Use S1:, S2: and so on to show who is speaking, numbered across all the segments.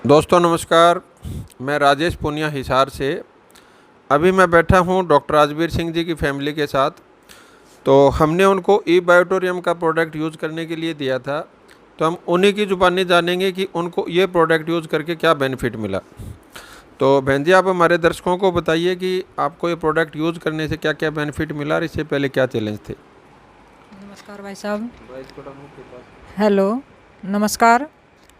S1: दोस्तों नमस्कार। मैं राजेश पुनिया हिसार से। अभी मैं बैठा हूँ डॉक्टर राजवीर सिंह जी की फैमिली के साथ। तो हमने उनको ई बायोटोरियम का प्रोडक्ट यूज़ करने के लिए दिया था। तो हम उन्हीं की ज़ुबानी जानेंगे कि उनको ये प्रोडक्ट यूज़ करके क्या बेनिफिट मिला। तो बहन जी, आप हमारे दर्शकों को बताइए कि आपको ये प्रोडक्ट यूज़ करने से क्या क्या बेनिफिट मिला और इससे पहले क्या चैलेंज थे।
S2: नमस्कार भाई साहब। हेलो। नमस्कार।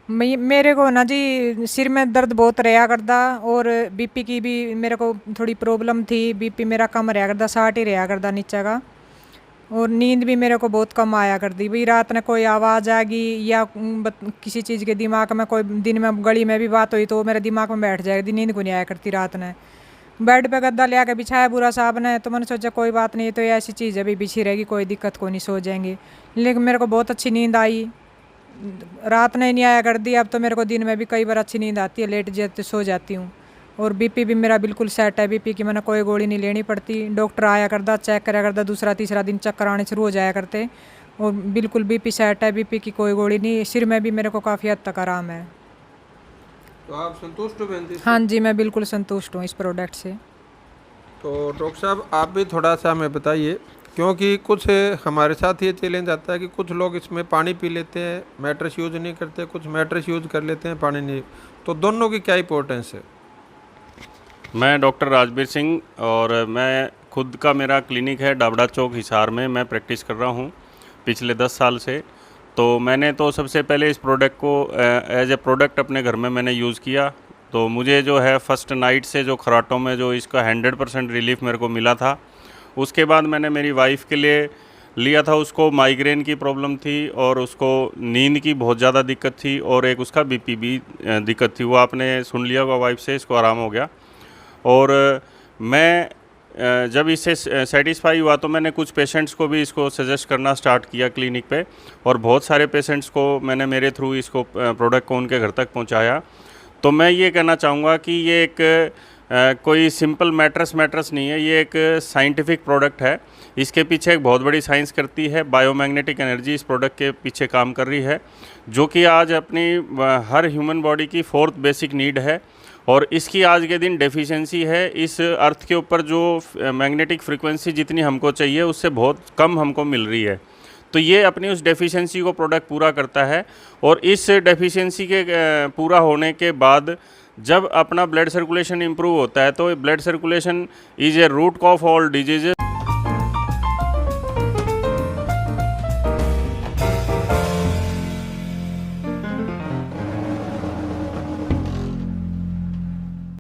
S2: मेरे को ना जी सिर में दर्द बहुत रहा करता, और बीपी की भी मेरे को थोड़ी प्रॉब्लम थी। बीपी मेरा कम रहा करता, 60 ही रहा करता नीचे का। और नींद भी मेरे को बहुत कम आया करती भाई। रात में कोई आवाज़ आ गई या किसी चीज़ के दिमाग में, कोई दिन में गली में भी बात हुई तो वो मेरे दिमाग में बैठ जाएगी। नींद को नहीं आया करती रात में। बेड पे गद्दा ले आके बिछाया बुरा साहब ने, तो मैंने सोचा कोई बात नहीं, तो ये ऐसी चीज़ है, अभी बिछी रहेगी, कोई दिक्कत को नहीं, सो जाएंगे। लेकिन मेरे को बहुत अच्छी नींद आई। रात नहीं नहीं आया करती। अब तो मेरे को दिन में भी कई बार अच्छी नींद आती है, लेट जाते सो जाती हूँ। और बीपी भी मेरा बिल्कुल सेट है। बीपी की मैंने कोई गोली नहीं लेनी पड़ती। डॉक्टर आया करता, चेक कराया करता, दूसरा तीसरा दिन चक्कर आने शुरू हो जाया करते। और बिल्कुल बीपी सेट है, बीपी की कोई गोली नहीं। सिर में भी मेरे को काफ़ी हद तक आराम है।
S1: तो आप संतुष्ट हो बहन जी
S2: हाँ
S1: इससे?
S2: जी, मैं बिल्कुल संतुष्ट हूँ इस प्रोडक्ट से।
S1: तो डॉक्टर साहब, आप भी थोड़ा सा हमें बताइए, क्योंकि कुछ हमारे साथ ये चैलेंज आता है कि कुछ लोग इसमें पानी पी लेते हैं, मैट्रेस यूज़ नहीं करते, कुछ मैट्रेस यूज़ कर लेते हैं, पानी नहीं। तो दोनों की क्या इंपॉर्टेंस है?
S3: मैं डॉक्टर राजवीर सिंह, और मैं खुद का मेरा क्लिनिक है डाबड़ा चौक हिसार में। मैं प्रैक्टिस कर रहा हूँ पिछले 10 साल से। तो मैंने तो सबसे पहले इस प्रोडक्ट को एज ए प्रोडक्ट अपने घर में मैंने यूज़ किया। तो मुझे जो है फर्स्ट नाइट से जो खराटों में जो इसका 100% रिलीफ मेरे को मिला था। उसके बाद मैंने मेरी वाइफ़ के लिए लिया था। उसको माइग्रेन की प्रॉब्लम थी, और उसको नींद की बहुत ज़्यादा दिक्कत थी, और एक उसका बीपी भी दिक्कत थी। वो आपने सुन लिया होगा वाइफ से, इसको आराम हो गया। और मैं जब इससे सेटिस्फाई हुआ तो मैंने कुछ पेशेंट्स को भी इसको सजेस्ट करना स्टार्ट किया क्लिनिक पे। और बहुत सारे पेशेंट्स को मैंने मेरे थ्रू इसको प्रोडक्ट को उनके घर तक पहुंचाया। तो मैं ये कहना चाहूँगा कि ये एक कोई सिंपल मैट्रेस नहीं है, ये एक साइंटिफिक प्रोडक्ट है। इसके पीछे एक बहुत बड़ी साइंस करती है। बायोमैग्नेटिक एनर्जी इस प्रोडक्ट के पीछे काम कर रही है, जो कि आज अपनी हर ह्यूमन बॉडी की 4th बेसिक नीड है। और इसकी आज के दिन डेफिशिएंसी है। इस अर्थ के ऊपर जो मैग्नेटिक फ्रिक्वेंसी जितनी हमको चाहिए उससे बहुत कम हमको मिल रही है। तो ये अपनी उस डेफिशिएंसी को प्रोडक्ट पूरा करता है। और इस डेफिशिएंसी के पूरा होने के बाद जब अपना ब्लड सर्कुलेशन इंप्रूव होता है, तो blood circulation is a root cause all diseases.